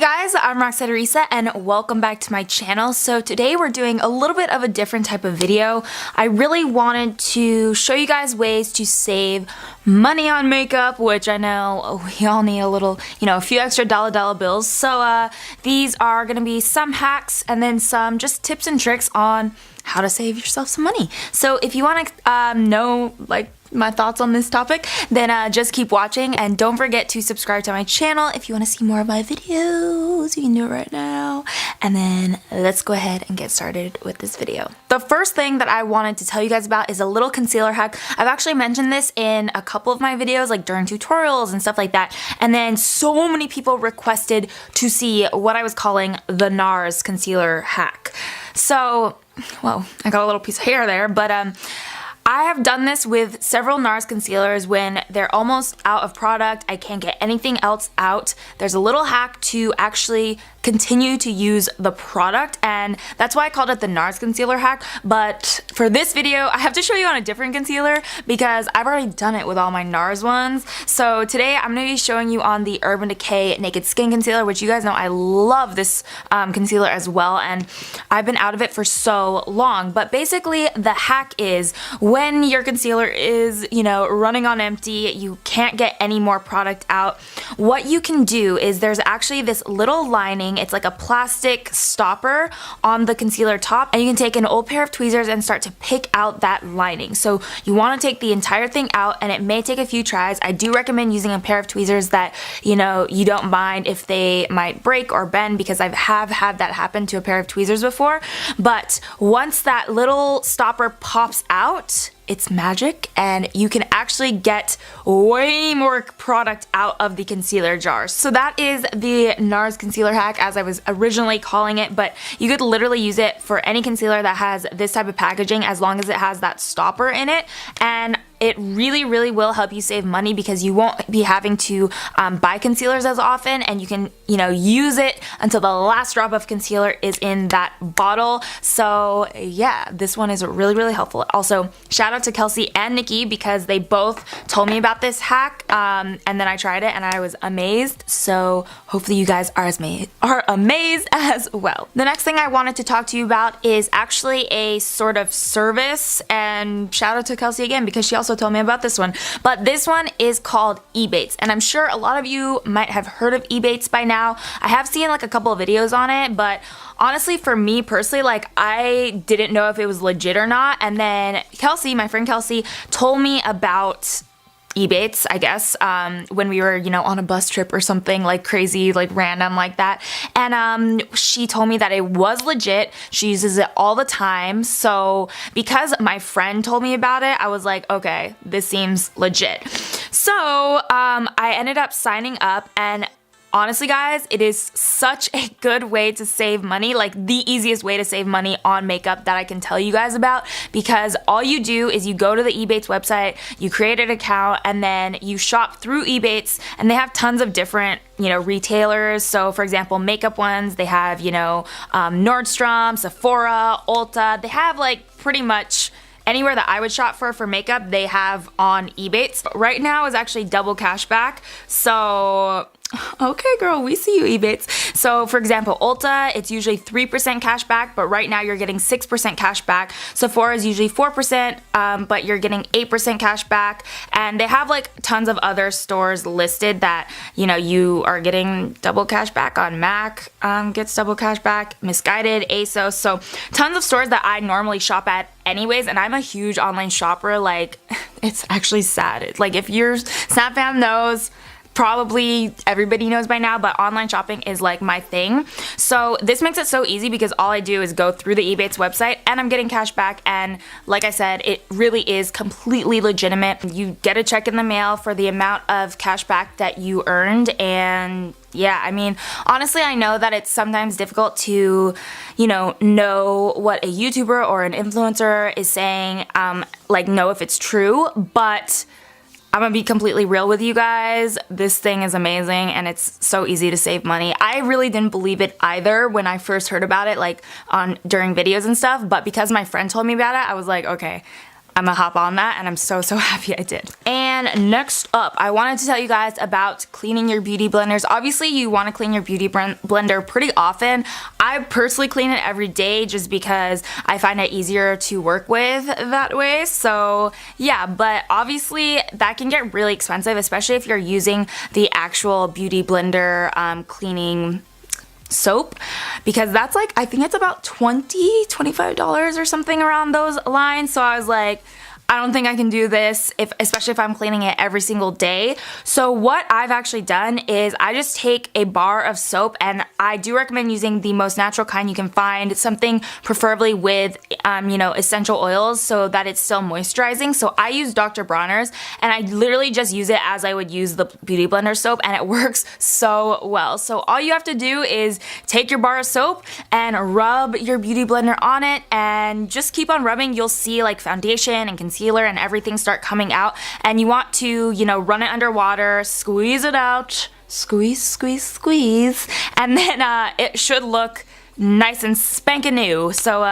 guys, I'm Roxette Arisa and welcome back to my channel. So today we're doing a little bit of a different type of video. I really wanted to show you guys ways to save money on makeup, which I know we all need a little, a few extra dollar bills. So these are going to be some hacks and then some just tips and tricks on how to save yourself some money. So if you want to know my thoughts on this topic, then just keep watching and don't forget to subscribe to my channel if you want to see more of my videos. You can do it right now. And then let's go ahead and get started with this video. The first thing that I wanted to tell you guys about is a little concealer hack. I've actually mentioned this in a couple of my videos, like during tutorials and stuff like that. And then so many people requested to see what I was calling the NARS concealer hack. So, whoa, I got a little piece of hair there, but I have done this with several NARS concealers when they're almost out of product. I can't get anything else out. There's a little hack to actually continue to use the product, and that's why I called it the NARS concealer hack. But for this video, I have to show you on a different concealer because I've already done it with all my NARS ones. So today I'm going to be showing you on the Urban Decay Naked Skin Concealer, which you guys know I love this concealer as well, and I've been out of it for so long. But basically the hack is when your concealer is, running on empty, you can't get any more product out, what you can do is there's actually this little lining. It's like a plastic stopper on the concealer top, and you can take an old pair of tweezers and start to pick out that lining. So you want to take the entire thing out, and it may take a few tries. I do recommend using a pair of tweezers that, you don't mind if they might break or bend, because I have had that happen to a pair of tweezers before. But once that little stopper pops out, it's magic, and you can actually get way more product out of the concealer jars. So that is the NARS concealer hack, as I was originally calling it, but you could literally use it for any concealer that has this type of packaging as long as it has that stopper in it. And it really will help you save money because you won't be having to buy concealers as often, and you can use it until the last drop of concealer is in that bottle. So yeah, this one is really helpful. Also, shout out to Kelsey and Nikki because they both told me about this hack, and then I tried it and I was amazed. So hopefully you guys are amazed as well. The next thing I wanted to talk to you about is actually a sort of service, and shout out to Kelsey again because she also told me about this one. But this one is called Ebates, and I'm sure a lot of you might have heard of Ebates by now. I have seen a couple of videos on it, but honestly, for me personally, I didn't know if it was legit or not. And then Kelsey, my friend Kelsey, told me about Ebates, I guess, when we were, on a bus trip or something crazy, random like that. And she told me that it was legit. She uses it all the time. So because my friend told me about it, I was like, okay, this seems legit. So I ended up signing up, and honestly, guys, it is such a good way to save money, the easiest way to save money on makeup that I can tell you guys about, because all you do is you go to the Ebates website, you create an account, and then you shop through Ebates, and they have tons of different retailers. So for example, makeup ones, they have, Nordstrom, Sephora, Ulta. They have pretty much anywhere that I would shop for makeup, they have on Ebates. But right now is actually double cashback. So okay, girl, we see you, Ebates. So for example, Ulta, it's usually 3% cash back, but right now you're getting 6% cash back. Sephora is usually 4%, but you're getting 8% cash back. And they have tons of other stores listed that, you are getting double cash back on. MAC gets double cash back, Misguided, ASOS. So tons of stores that I normally shop at anyways, and I'm a huge online shopper. It's actually sad. If your Snap fam knows, probably everybody knows by now, but online shopping is my thing. So this makes it so easy because all I do is go through the Ebates website and I'm getting cash back, and like I said, it really is completely legitimate. You get a check in the mail for the amount of cash back that you earned. And yeah, I mean, honestly, I know that it's sometimes difficult to, know what a YouTuber or an influencer is saying, know if it's true, but I'm gonna be completely real with you guys. This thing is amazing, and it's so easy to save money. I really didn't believe it either when I first heard about it, during videos and stuff, but because my friend told me about it, I was like, okay, I'm gonna hop on that, and I'm so happy I did. And next up, I wanted to tell you guys about cleaning your beauty blenders. Obviously, you want to clean your beauty blender pretty often. I personally clean it every day just because I find it easier to work with that way. So yeah, but obviously that can get really expensive, especially if you're using the actual beauty blender cleaning soap, because that's like, I think it's about $25 or something around those lines. So I was like, I don't think I can do this, especially if I'm cleaning it every single day. So what I've actually done is I just take a bar of soap, and I do recommend using the most natural kind you can find, something preferably with, you know, essential oils so that it's still moisturizing. So I use Dr. Bronner's, and I literally just use it as I would use the Beauty Blender soap, and it works so well. So all you have to do is take your bar of soap and rub your Beauty Blender on it, and just keep on rubbing. You'll see like foundation and concealer and everything start coming out, and you want to, you know, run it under water, squeeze it out, squeeze, and then it should look nice and spankin' new. So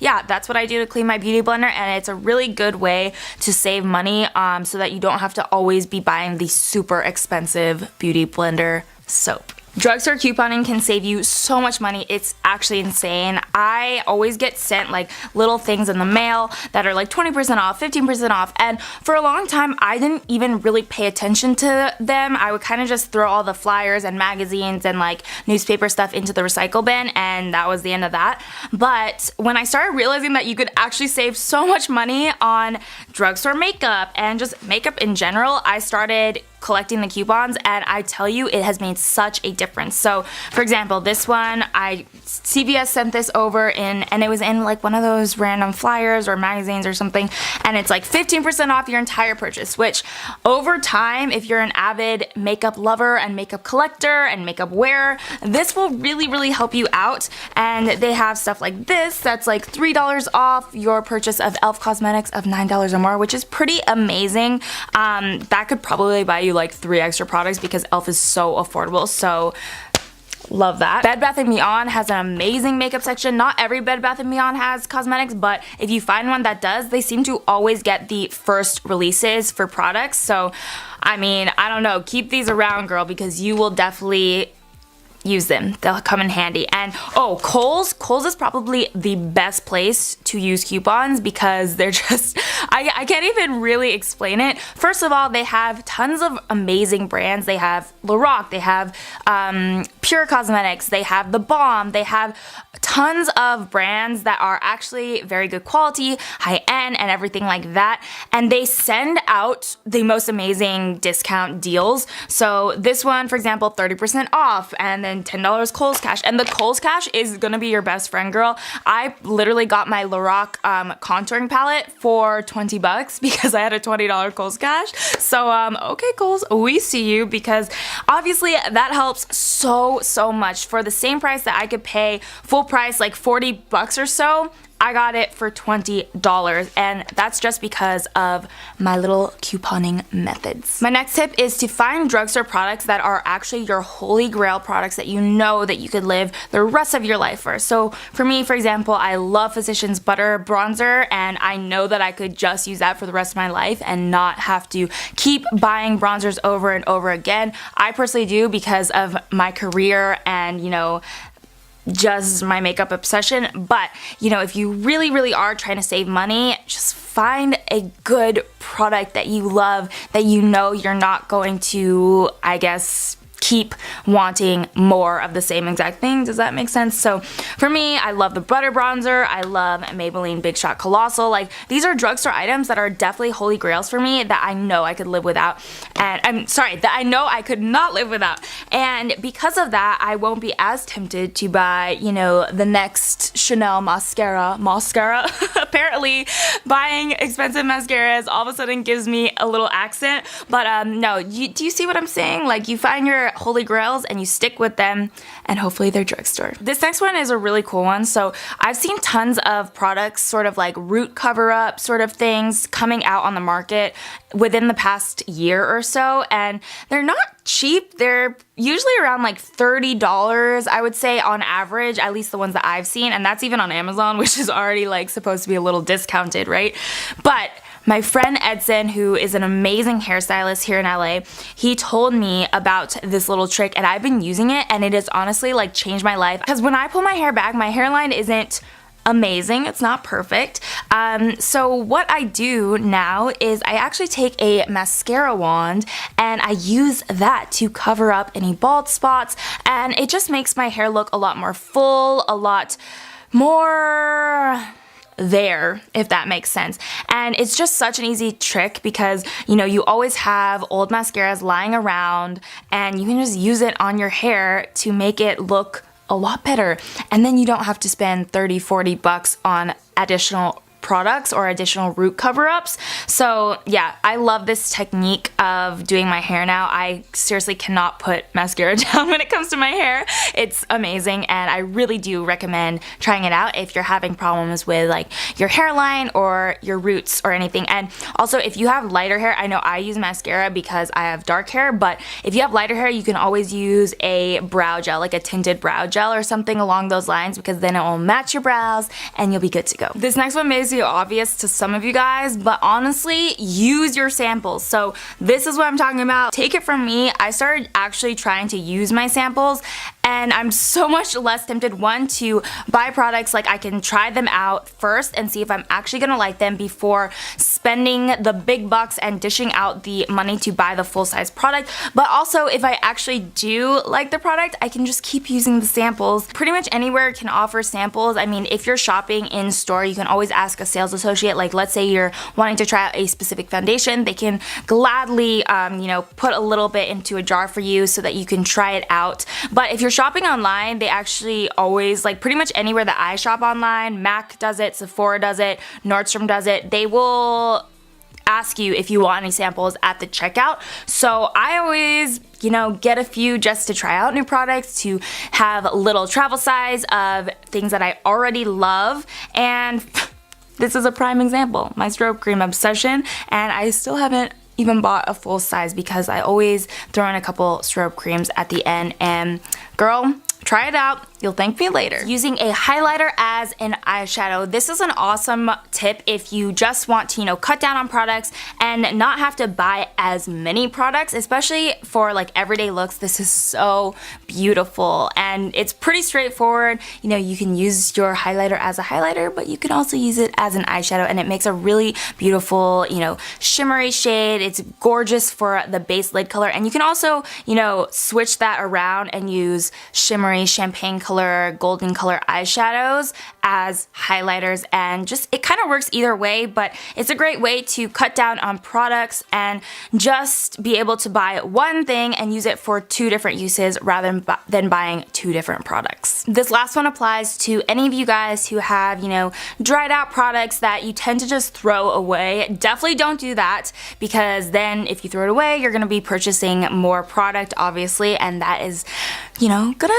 yeah, that's what I do to clean my beauty blender, and it's a really good way to save money so that you don't have to always be buying the super expensive beauty blender soap. Drugstore couponing can save you so much money. It's actually insane. I always get sent like little things in the mail that are like 20% off, 15% off, and for a long time I didn't even really pay attention to them. I would kind of just throw all the flyers and magazines and like newspaper stuff into the recycle bin, and that was the end of that. But when I started realizing that you could actually save so much money on drugstore makeup and just makeup in general, I started collecting the coupons, and I tell you, it has made such a difference. So for example, this one, CVS sent this over in, and it was in like one of those random flyers or magazines or something, and it's like 15% off your entire purchase, which over time, if you're an avid makeup lover and makeup collector and makeup wearer, this will really help you out. And they have stuff like this that's like $3 off your purchase of e.l.f. cosmetics of $9 or more, which is pretty amazing. That could probably buy you like 3 extra products because e.l.f. is so affordable. So love that. Bed Bath & Beyond has an amazing makeup section. Not every Bed Bath & Beyond has cosmetics, but if you find one that does, they seem to always get the first releases for products. So I mean, I don't know, keep these around, girl, because you will definitely use them. They'll come in handy. And oh, Kohl's is probably the best place to use coupons because they're just, I can't even really explain it. First of all, they have tons of amazing brands. They have Lorac, they have Pure Cosmetics, they have The Balm, they have tons of brands that are actually very good quality, high end, and everything like that. And they send out the most amazing discount deals. So this one, for example, 30% off, and then $10 Kohl's Cash. And the Kohl's Cash is gonna be your best friend, girl. I literally got my Lorac contouring palette for 20 bucks because I had a $20 Kohl's Cash. So okay, Kohl's, we see you, because obviously that helps so much. For the same price that I could pay full price, like 40 bucks or so, I got it for $20, and that's just because of my little couponing methods. My next tip is to find drugstore products that are actually your holy grail products that you know that you could live the rest of your life for. So for me, for example, I love Physicians Butter Bronzer, and I know that I could just use that for the rest of my life and not have to keep buying bronzers over and over again. I personally do because of my career and, you know, just my makeup obsession. But you know, if you really are trying to save money, just find a good product that you love, that you know you're not going to, I guess, keep wanting more of the same exact thing. Does that make sense? So for me, I love the Butter Bronzer. I love Maybelline Big Shot Colossal. Like, these are drugstore items that are definitely holy grails for me that I know I could live without. And I'm sorry, that I know I could not live without. And because of that, I won't be as tempted to buy, you know, the next Chanel mascara. Apparently, buying expensive mascaras all of a sudden gives me a little accent. But no, do you see what I'm saying? Like, you find your favorite holy grails and you stick with them, and hopefully they're drugstore. This next one is a really cool one. So I've seen tons of products, sort of like root cover-up sort of things coming out on the market within the past year or so, and they're not cheap. They're usually around like $30, I would say, on average, at least the ones that I've seen, and that's even on Amazon, which is already like supposed to be a little discounted, right? But my friend Edson, who is an amazing hairstylist here in LA, he told me about this little trick, and I've been using it, and it has honestly like changed my life. Because when I pull my hair back, my hairline isn't amazing. It's not perfect. So what I do now is I actually take a mascara wand and I use that to cover up any bald spots, and it just makes my hair look a lot more full, a lot more there, if that makes sense. And it's just such an easy trick because, you know, you always have old mascaras lying around and you can just use it on your hair to make it look a lot better, and then you don't have to spend $30-40 on additional products or additional root cover-ups. So yeah, I love this technique of doing my hair now. I seriously cannot put mascara down when it comes to my hair. It's amazing, and I really do recommend trying it out if you're having problems with like your hairline or your roots or anything. And also, if you have lighter hair, I know I use mascara because I have dark hair, but if you have lighter hair, you can always use a brow gel, like a tinted brow gel or something along those lines, because then it will match your brows and you'll be good to go. This next one may obvious to some of you guys, but honestly, use your samples. So this is what I'm talking about. Take it from me, I started actually trying to use my samples, and I'm so much less tempted, one, to buy products. Like, I can try them out first and see if I'm actually gonna like them before spending the big bucks and dishing out the money to buy the full-size product. But also, if I actually do like the product, I can just keep using the samples. Pretty much anywhere can offer samples. I mean, if you're shopping in store, you can always ask a sales associate. Like, let's say you're wanting to try out a specific foundation, they can gladly, you know, put a little bit into a jar for you so that you can try it out. But if you're shopping online, they actually always, like pretty much anywhere that I shop online, MAC does it, Sephora does it, Nordstrom does it, they will ask you if you want any samples at the checkout. So I always, you know, get a few just to try out new products, to have a little travel size of things that I already love. And this is a prime example, my strobe cream obsession, and I still haven't even bought a full size because I always throw in a couple strobe creams at the end. And girl, try it out. You'll thank me later. Using a highlighter as an eyeshadow. This is an awesome tip if you just want to, you know, cut down on products and not have to buy as many products, especially for like everyday looks. This is so beautiful and it's pretty straightforward. You know, you can use your highlighter as a highlighter, but you can also use it as an eyeshadow, and it makes a really beautiful, you know, shimmery shade. It's gorgeous for the base lid color, and you can also, you know, switch that around and use shimmery champagne color, golden color eyeshadows as highlighters, and just it kind of works either way. But it's a great way to cut down on products and just be able to buy one thing and use it for two different uses rather than buying two different products. This last one applies to any of you guys who have, you know, dried out products that you tend to just throw away. Definitely don't do that, because then if you throw it away, you're gonna be purchasing more product, obviously, and that is, you know, gonna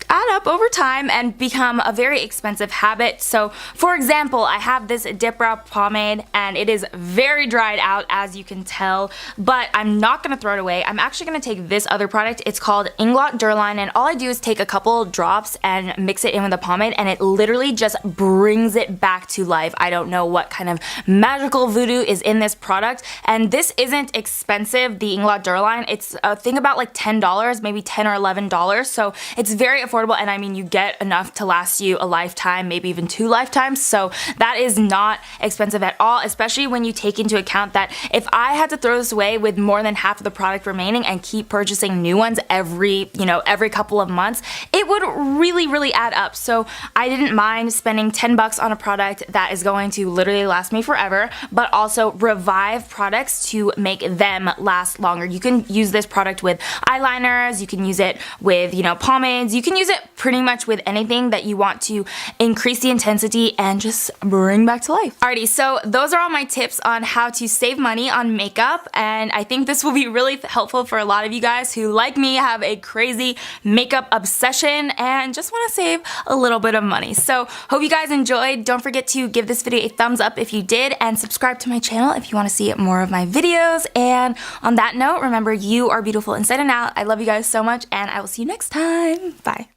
add up over time and become a very expensive habit. So for example, I have this dip brow pomade and it is very dried out, as you can tell, but I'm not gonna throw it away. I'm actually gonna take this other product. It's called Inglot Durline, and all I do is take a couple drops and mix it in with the pomade, and it literally just brings it back to life. I don't know what kind of magical voodoo is in this product, and this isn't expensive, the Inglot Durline. It's a thing about like $10, maybe $10 or $11, so it's very affordable. And I mean, you get enough to last you a lifetime, maybe even 2 lifetimes, so that is not expensive at all, especially when you take into account that if I had to throw this away with more than half of the product remaining and keep purchasing new ones every, you know, every couple of months, it would really add up. So I didn't mind spending 10 bucks on a product that is going to literally last me forever, but also revive products to make them last longer. You can use this product with eyeliners, you can use it with, you know, pomades, you can use use it pretty much with anything that you want to increase the intensity and just bring back to life. Alrighty, so those are all my tips on how to save money on makeup, and I think this will be really helpful for a lot of you guys who, like me, have a crazy makeup obsession and just want to save a little bit of money. So hope you guys enjoyed. Don't forget to give this video a thumbs up if you did, and subscribe to my channel if you want to see more of my videos. And on that note, remember, you are beautiful inside and out. I love you guys so much, and I will see you next time. Bye.